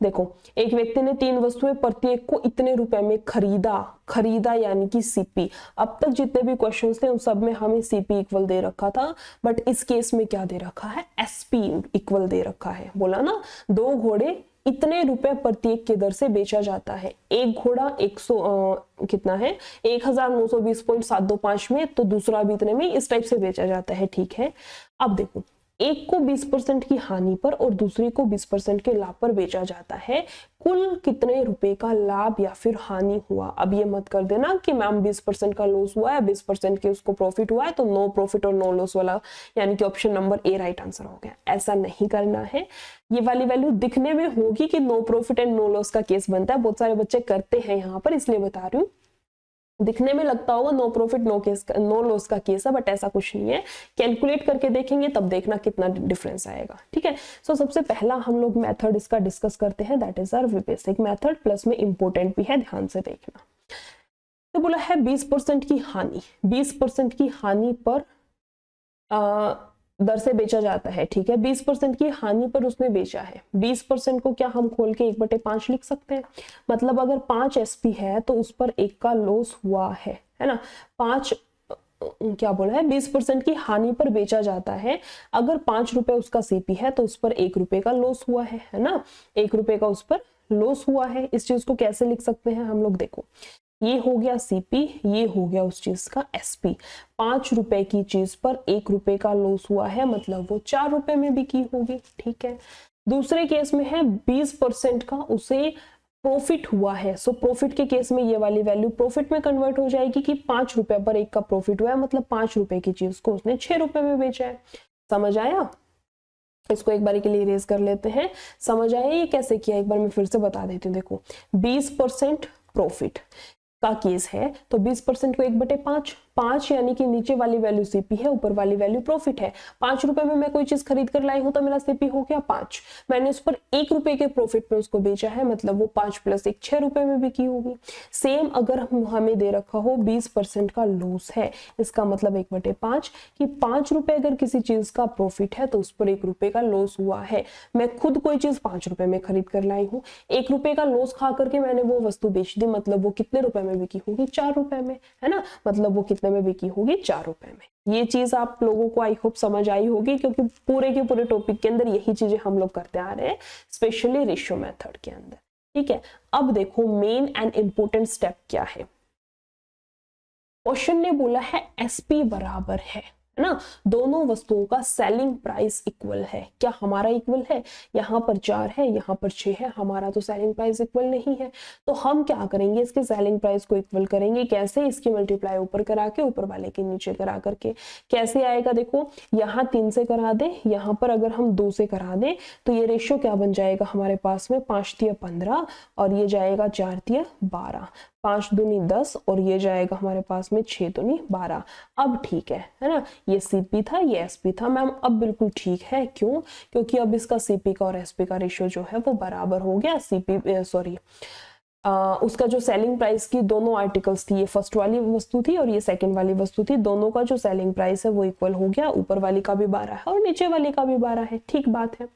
देखो एक व्यक्ति ने 3 वस्तुएं प्रत्येक को इतने रुपए में खरीदा यानी कि सीपी। अब तक जितने भी क्वेश्चंस थे उन सब में हमें सीपी इक्वल दे रखा था, बट इस केस में क्या दे रखा है, एसपी इक्वल दे रखा है। बोला ना 2 घोड़े इतने रुपए प्रत्येक के दर से बेचा जाता है। एक घोड़ा 100 कितना है 1920.725 में, तो दूसरा भी इतने में, इस टाइप से बेचा जाता है। ठीक है, अब देखो एक को 20% की हानि पर और दूसरे को 20% के लाभ पर बेचा जाता है, कुल कितने रुपए का लाभ या फिर हानि हुआ। अब ये मत कर देना कि मैम 20% का लॉस हुआ है, 20% के उसको प्रॉफिट हुआ है, तो नो प्रॉफिट और नो लॉस वाला, यानी कि option number A right answer हो गया। ऐसा नहीं करना है, ये वाली वैल्यू दिखने में होगी कि no profit and no loss का केस बनता है, बहुत सारे बच्चे करते हैं यहाँ पर, इसलिए बता रही हूँ, दिखने में लगता होगा नो प्रॉफिट नो लॉस का केस है, बट ऐसा कुछ नहीं है। कैलकुलेट करके देखेंगे तब देखना कितना डिफरेंस आएगा। ठीक है, सो सबसे पहला हम लोग मेथड इसका डिस्कस करते हैं, that is our basic method, plus में इंपॉर्टेंट भी है, ध्यान से देखना। तो बोला है 20% की हानि, 20% की हानि पर दर से बेचा जाता है। ठीक है, 20% की हानि पर उसने बेचा है। 20% को क्या हम खोल के 1/5 लिख सकते हैं, मतलब अगर 5 एसपी है तो उस पर 1 का लॉस हुआ है ना। 5 क्या बोला है, 20% की हानि पर बेचा जाता है, अगर 5 रुपए उसका सीपी है तो उस पर 1 रुपए का लॉस हुआ है ना, 1 रुपए का उस पर लॉस हुआ है। इस चीज को कैसे लिख सकते हैं हम लोग, देखो ये हो गया सीपी, ये हो गया उस चीज का एसपी। 5 रुपए की चीज पर 1 रुपए का लॉस हुआ है, मतलब वो 4 रुपए में बिकी होगी। ठीक है, दूसरे केस में है 20% का उसे प्रॉफिट हुआ है, सो प्रॉफिट के केस में ये वाली वैल्यू प्रॉफिट में कन्वर्ट हो जाएगी कि 5 रुपए पर 1 का प्रॉफिट हुआ है, मतलब 5 रुपए की चीज को उसने 6 रुपए में बेचा है। समझ आया, इसको एक बार के लिए इरेज कर लेते हैं। समझ आया ये कैसे किया, एक बार मैं फिर से बता देती हूँ। देखो 20% प्रॉफिट का केस है तो 20% को 1/5, 5 यानी कि नीचे वाली वैल्यू सीपी है, ऊपर वाली वैल्यू प्रॉफिट है। 5 रुपए में मैं कोई चीज खरीद कर लाई हूं तो मेरा सीपी हो गया 5, मैंने उस पर 1 रुपए के प्रॉफिट पे उसको बेचा है, मतलब वो 5 + 1 6 रुपए में बिकी होगी। सेम अगर हमें दे रखा हो 20% का लॉस है, इसका मतलब 1/5 कि 5 रुपए अगर किसी चीज का प्रॉफिट है तो उस पर 1 रुपए का लॉस हुआ है। मैं खुद कोई चीज 5 रुपए में खरीद कर लाई हूँ, 1 रुपए का लॉस खा करके मैंने वो वस्तु बेच दी, मतलब वो कितने रुपए में बिकी होगी, 4 रुपए में, है ना, मतलब वो कितने में बिकी होगी, 4 रुपए में। ये चीज आप लोगों को आई होप समझ आई होगी, क्योंकि पूरे के पूरे टॉपिक के अंदर यही चीजें हम लोग करते आ रहे हैं, स्पेशली रेशियो मेथड के अंदर। ठीक है, अब देखो मेन एंड इंपॉर्टेंट स्टेप क्या है। क्वेश्चन ने बोला है एसपी बराबर है, है ना, दोनों वस्तुओं का सेलिंग प्राइस इक्वल है। क्या हमारा इक्वल है? यहाँ पर 4 है, यहाँ पर 6 है, हमारा तो सेलिंग प्राइस इक्वल नहीं है। तो हम क्या करेंगे, इसके सेलिंग प्राइस को इक्वल करेंगे। कैसे? इसकी मल्टीप्लाई ऊपर करा के, ऊपर वाले के नीचे करा करके। कैसे आएगा? देखो, यहाँ 3 से करा दे, यहाँ पर अगर हम 2 से करा दे तो ये रेशियो क्या बन जाएगा हमारे पास में, 5 तिया 15 और ये जाएगा 4 तिया 12, 5 दूनी 10 और ये जाएगा हमारे पास में 6 दूनी 12। अब ठीक है ना, ये सीपी था, ये एसपी था मैम, अब बिल्कुल ठीक है। क्यों? क्योंकि अब इसका सीपी का और एसपी का रेशियो जो है वो बराबर हो गया। सीपी सॉरी उसका जो सेलिंग प्राइस की दोनों आर्टिकल्स थी, ये फर्स्ट वाली वस्तु थी और ये सेकंड वाली वस्तु थी, दोनों का जो सेलिंग प्राइस है वो इक्वल हो गया। ऊपर वाली का भी 12 है और नीचे वाली का भी 12 है। ठीक बात है।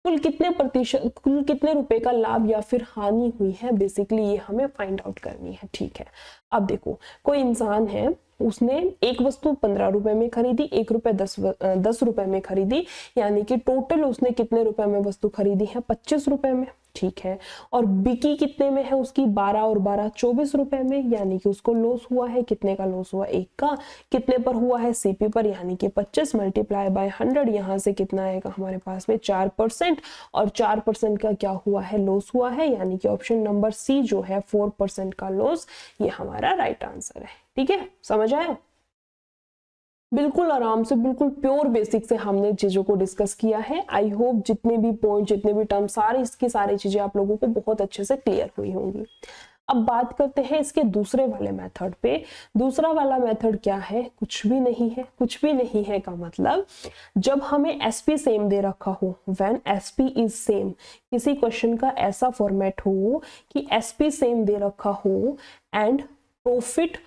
कुल कितने रुपए का लाभ या फिर हानि हुई है, बेसिकली ये हमें फाइंड आउट करनी है। ठीक है, अब देखो, कोई इंसान है, उसने एक वस्तु 15 रुपए में खरीदी, 1 रुपए 10 रुपए में खरीदी, यानी कि टोटल उसने कितने रुपए में वस्तु खरीदी है, 25 रुपए में। ठीक है, और बिकी कितने में है उसकी, 12 और 12 24 रुपए में, यानी कि उसको लॉस हुआ है। कितने का लॉस हुआ? 1 का। कितने पर हुआ है? सीपी पर, यानी कि 25 मल्टीप्लाई बाय 100, यहाँ से कितना आएगा हमारे पास में 4%, और 4% का क्या हुआ है, लॉस हुआ है, यानी कि ऑप्शन नंबर सी जो है 4% का लॉस, ये हमारा राइट आंसर है। ठीक है, समझ आया? बिल्कुल आराम से, बिल्कुल प्योर बेसिक से हमने चीजों को डिस्कस किया है। आई होप जितने भी पॉइंट, जितने भी टर्म, सारी चीजें आप लोगों को बहुत अच्छे से क्लियर हुई होंगी। अब बात करते हैं इसके दूसरे वाले मेथड पे। दूसरा वाला मेथड क्या है? कुछ भी नहीं है। कुछ भी नहीं है का मतलब, जब हमें एसपी सेम दे रखा हो, व्हेन एसपी इज सेम, किसी क्वेश्चन का ऐसा फॉर्मेट हो कि एसपी सेम दे रखा हो and profit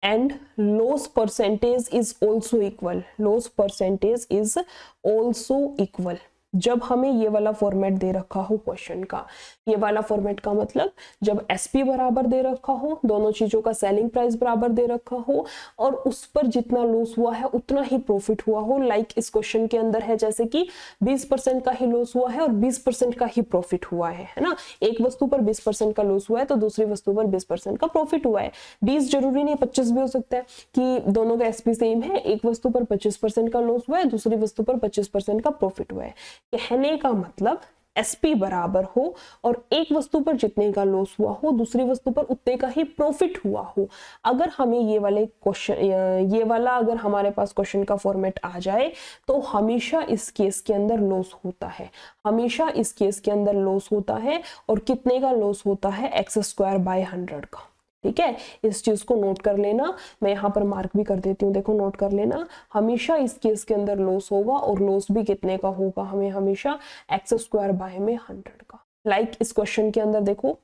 and loss percentage is also equal, loss percentage is also equal। जब हमें ये वाला फॉर्मेट दे रखा हो क्वेश्चन का, ये वाला फॉर्मेट का मतलब जब एसपी बराबर दे रखा हो, दोनों चीजों का सेलिंग प्राइस बराबर दे रखा हो और उस पर जितना लॉस हुआ है उतना ही प्रॉफिट हुआ हो। लाइक इस क्वेश्चन के अंदर है जैसे कि 20% का ही लॉस हुआ है और 20% का ही प्रॉफिट हुआ है ना। एक वस्तु पर 20% का लॉस हुआ है तो दूसरी वस्तु पर 20% का प्रॉफिट हुआ है। 20 जरूरी नहीं, 25 भी हो सकता है कि दोनों का एसपी सेम है, एक वस्तु पर 25% का लॉस हुआ है, दूसरी वस्तु पर 25% का प्रॉफिट हुआ है। कहने का मतलब एसपी बराबर हो और एक वस्तु पर जितने का लॉस हुआ हो दूसरी वस्तु पर उतने का ही प्रॉफिट हुआ हो। अगर हमें ये वाला अगर हमारे पास क्वेश्चन का फॉर्मेट आ जाए तो हमेशा इस केस के अंदर लॉस होता है, हमेशा इस केस के अंदर लॉस होता है। और कितने का लॉस होता है? x² बाय 100 का। ठीक है, इस चीज को नोट कर लेना, मैं यहाँ पर मार्क भी कर देती हूँ, देखो नोट कर लेना। हमेशा इस केस के अंदर लॉस होगा और लॉस भी कितने का होगा? हमें हमेशा x² बाय में 100 का। लाइक इस क्वेश्चन के अंदर देखो,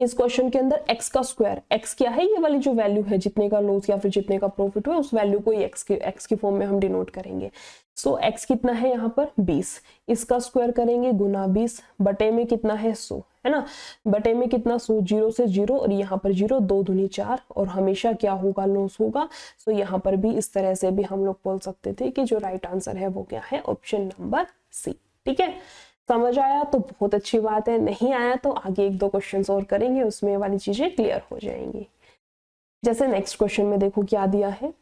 इस क्वेश्चन के अंदर x का स्क्वायर, x क्या है? ये वाली जो वैल्यू है, जितने का लॉस या फिर जितने का प्रॉफिट हुआ उस वैल्यू को x की फॉर्म में हम डिनोट करेंगे। सो x कितना है यहाँ पर? 20। इसका स्क्वायर करेंगे गुना 20, बटे में कितना है? 100, है ना। बटे में कितना? 100, 0 से 0 और यहाँ पर 0, 2 दूनी 4 और हमेशा क्या होगा? लॉस होगा। सो यहाँ पर भी इस तरह से भी हम लोग बोल सकते थे कि जो राइट आंसर है वो क्या है? Option number C. ठीक है, समझ आया तो बहुत अच्छी बात है, नहीं आया तो आगे 1-2 क्वेश्चंस और करेंगे, उसमें वाली चीजें क्लियर हो जाएंगी। जैसे नेक्स्ट क्वेश्चन में देखो क्या दिया है,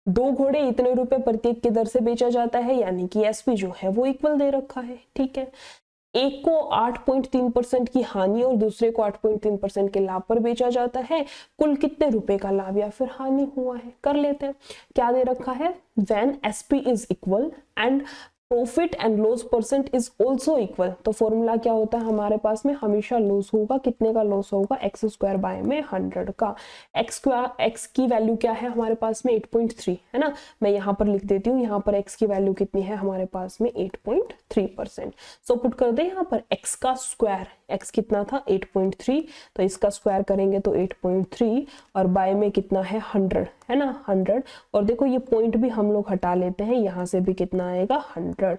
2 घोड़े इतने रुपए प्रत्येक की दर से बेचा जाता है, यानी कि एसपी जो है वो इक्वल दे रखा है। ठीक है, एक को 8.3% की हानि और दूसरे को 8.3% के लाभ पर बेचा जाता है। कुल कितने रुपए का लाभ या फिर हानि हुआ है? कर लेते हैं। क्या दे रखा है? When SP is equal and profit and loss percent is also equal. तो फॉर्मूला क्या होता है हमारे पास में? हमेशा लॉस होगा। कितने का लॉस होगा? x² बाय में 100 का। x की वैल्यू क्या है हमारे पास में? 8.3, है ना। मैं यहाँ पर लिख देती हूँ, यहाँ पर x की वैल्यू कितनी है हमारे पास में? 8.3%। सो पुट कर दे यहाँ पर x का स्क्वायर, x कितना था? 8.3, तो इसका स्क्वायर करेंगे तो 8.3 और बाय में कितना है? 100, है ना, 100। और देखो ये पॉइंट भी हम लोग हटा लेते हैं, यहाँ से भी कितना आएगा? 100,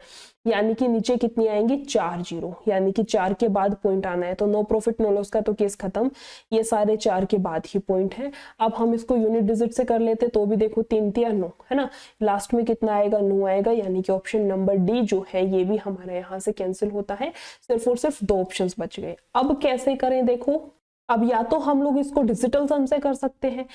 यानी कि नीचे कितनी आएंगी? 4 जीरो, यानी कि 4 के बाद पॉइंट आना है। तो नो प्रॉफिट नो लॉस का तो केस खत्म, ये सारे 4 के बाद ही पॉइंट है। अब हम इसको यूनिट डिजिट से कर लेते तो भी देखो 3 या 9, है ना, लास्ट में कितना आएगा? 9 आएगा, यानी कि ऑप्शन नंबर डी जो है ये भी हमारे यहाँ से कैंसिल होता है। सिर्फ और सिर्फ 2 ऑप्शंस बच गए। अब कैसे करें? देखो, अब या तो हम लोग इसको डिजिटल सम से कर सकते हैं,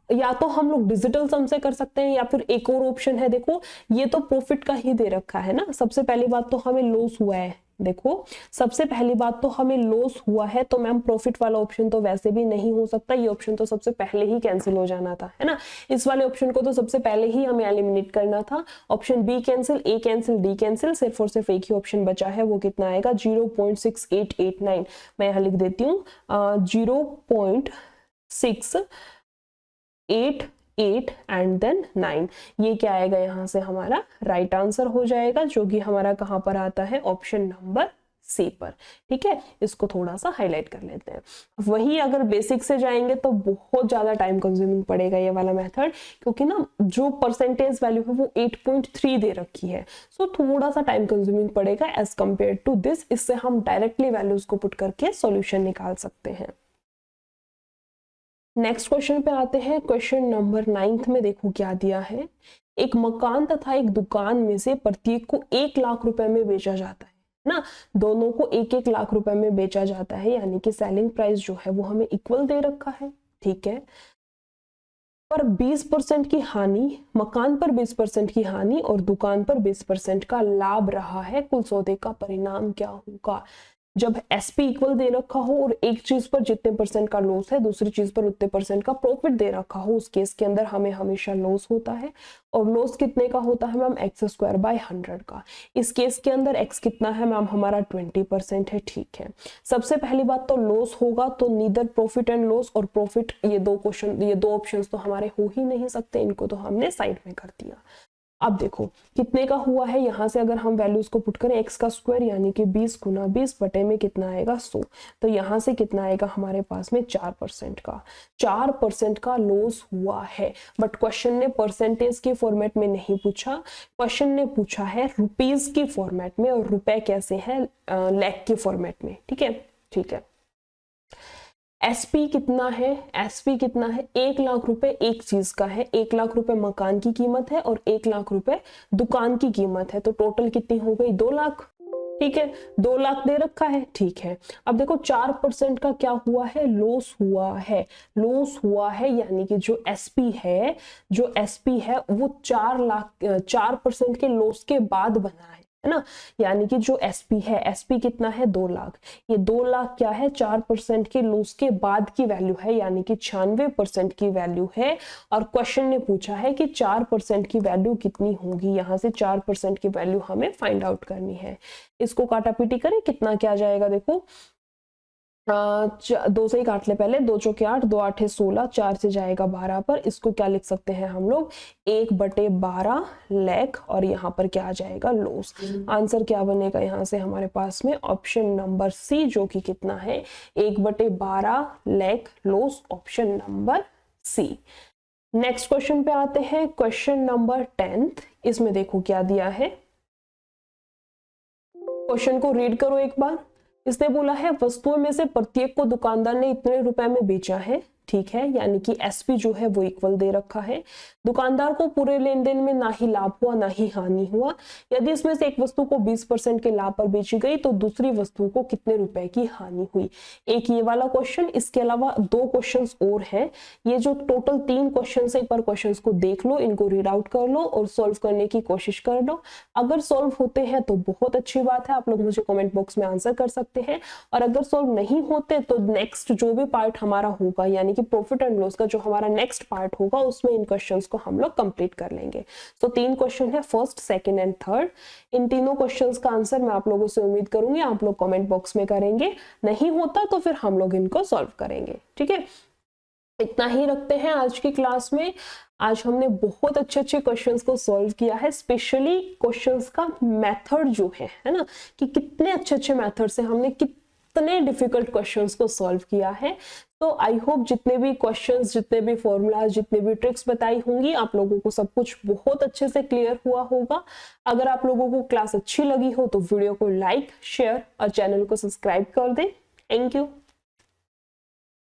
या तो हम लोग डिजिटल सम से कर सकते हैं, या फिर एक और ऑप्शन है, देखो ये तो प्रॉफिट का ही दे रखा है ना। सबसे पहली बात तो हमें लॉस हुआ है, देखो सबसे पहली बात तो हमें लॉस हुआ है, तो मैम प्रॉफिट वाला ऑप्शन तो वैसे भी नहीं हो सकता, ये ऑप्शन तो सबसे पहले ही कैंसिल हो जाना था, है ना। इस वाले ऑप्शन को तो सबसे पहले ही हमें एलिमिनेट करना था। ऑप्शन बी कैंसिल, ए कैंसिल, डी कैंसिल, सिर्फ और सिर्फ एक ही ऑप्शन बचा है, वो कितना आएगा 0.6889। मैं यहाँ लिख देती हूँ 0.688 एंड देन 9। ये क्या आएगा यहाँ से हमारा राइट आंसर हो जाएगा, जो कि हमारा कहाँ पर आता है, ऑप्शन नंबर सी पर। ठीक है, इसको थोड़ा सा हाईलाइट कर लेते हैं। वही अगर बेसिक से जाएंगे तो बहुत ज्यादा टाइम कंज्यूमिंग पड़ेगा ये वाला मेथड, क्योंकि ना जो परसेंटेज वैल्यू है वो 8.3 दे रखी है, सो थोड़ा सा टाइम कंज्यूमिंग पड़ेगा एज कंपेयर टू दिस। इससे हम डायरेक्टली वैल्यूज को पुट करके सॉल्यूशन निकाल सकते हैं। नेक्स्ट क्वेश्चन पे आते हैं। क्वेश्चन नंबर 9 में देखो क्या दिया है। एक मकान तथा एक दुकान में से प्रत्येक को 1 लाख रुपए में बेचा जाता है ना, दोनों को 1-1 लाख रुपए में बेचा जाता है, यानी कि सेलिंग प्राइस जो है वो हमें इक्वल दे रखा है। ठीक है, पर 20% की हानि, मकान पर 20% की हानि और दुकान पर 20% का लाभ रहा है, कुल सौदे का परिणाम क्या होगा। जब एसपी इक्वल दे रखा हो और एक चीज पर जितने परसेंट का लॉस है दूसरी चीज पर उतने परसेंट का प्रॉफिट दे रखा हो, उस केस के अंदर हमें हमेशा लॉस होता है। और लॉस कितने का होता है मैम, x²/100 का। इस केस के अंदर x कितना है मैम, हमारा 20% है। ठीक है, सबसे पहली बात तो लॉस होगा तो नीदर प्रॉफिट एंड लॉस और प्रॉफिट, ये दो ऑप्शंस तो हमारे हो ही नहीं सकते, इनको तो हमने साइड में कर दिया। अब देखो कितने का हुआ है, यहां से अगर हम वैल्यूज को पुट करें x का स्क्वायर यानी कि 20 गुना 20 बटे में कितना आएगा 100, तो यहां से कितना आएगा हमारे पास में 4% का। 4% का लॉस हुआ है, बट क्वेश्चन ने परसेंटेज के फॉर्मेट में नहीं पूछा, क्वेश्चन ने पूछा है रुपीज की फॉर्मेट में, और रुपए कैसे है, लाख के फॉर्मेट में। ठीक है, ठीक है। एसपी कितना है, एसपी कितना है, 1 लाख रुपए एक चीज का है, 1 लाख रुपए मकान की कीमत है और 1 लाख रुपए दुकान की कीमत है, तो टोटल कितनी हो गई 2 लाख। ठीक है, 2 लाख दे रखा है। ठीक है, अब देखो 4% का क्या हुआ है, लॉस हुआ है। लॉस हुआ है यानी कि जो एसपी है वो 4% के लॉस के बाद बना है ना, यानी कि जो एसपी है, एसपी कितना है 2 लाख, ये 2 लाख क्या है 4% के लॉस के बाद की वैल्यू है, यानी कि 96% की वैल्यू है। और क्वेश्चन ने पूछा है कि 4% की वैल्यू कितनी होगी, यहां से 4% की वैल्यू हमें फाइंड आउट करनी है। इसको काटापीटी करें, कितना क्या जाएगा, देखो 2 से ही काट ले पहले, 2 चौके 8, 2 8 16, 4 से जाएगा 12 पर। इसको क्या लिख सकते हैं हम लोग, 1/12 लाख, और यहाँ पर क्या आ जाएगा लॉस। आंसर क्या बनेगा यहाँ से हमारे पास में, ऑप्शन नंबर सी, जो कि कितना है 1/12 lakh loss, option number C. Next question पे आते हैं, क्वेश्चन नंबर 10। इसमें देखो क्या दिया है, क्वेश्चन को रीड करो एक बार। इसने बोला है वस्तुओं में से प्रत्येक को दुकानदार ने इतने रुपए में बेचा है। ठीक है, यानी कि एसपी जो है वो इक्वल दे रखा है। दुकानदार को पूरे लेन देन में ना ही लाभ हुआ ना ही हानि हुआ। यदि इसमें से एक वस्तु को 20% के लाभ पर बेची गई तो दूसरी वस्तु को कितने रुपए की हानि हुई। एक ये वाला क्वेश्चन, इसके अलावा 2 क्वेश्चंस और हैं। ये जो टोटल 3 क्वेश्चन है, एक बार क्वेश्चंस को देख लो, इनको रीड आउट कर लो और सॉल्व करने की कोशिश कर लो। अगर सॉल्व होते हैं तो बहुत अच्छी बात है, आप लोग मुझे कमेंट बॉक्स में आंसर कर सकते हैं, और अगर सॉल्व नहीं होते तो नेक्स्ट जो भी पार्ट हमारा होगा, यानी कि प्रॉफिट एंड लॉस का जो हमारा नेक्स्ट पार्ट होगा, उसमें इन क्वेश्चंस को हम लोग कंप्लीट कर लेंगे। तो 3 क्वेश्चन है, फर्स्ट, सेकंड एंड थर्ड। इन तीनों क्वेश्चंस का आंसर मैं आप लोगों से उम्मीद करूंगी आप लोग कमेंट बॉक्स में करेंगे, नहीं होता तो फिर हम लोग इनको सॉल्व करेंगे। ठीक है, इतना ही रखते हैं आज की क्लास में। आज हमने बहुत अच्छे क्वेश्चंस को सॉल्व किया है, स्पेशली क्वेश्चंस का मेथड जो है ना, कि कितने अच्छे मेथड से हमने कितने डिफिकल्ट क्वेश्चंस को सॉल्व किया है। तो आई होप जितने भी क्वेश्चंस, जितने भी फॉर्मूलाज, जितने भी ट्रिक्स बताई होंगी, आप लोगों को सब कुछ बहुत अच्छे से क्लियर हुआ होगा। अगर आप लोगों को क्लास अच्छी लगी हो तो वीडियो को लाइक, शेयर और चैनल को सब्सक्राइब कर दें। Thank you.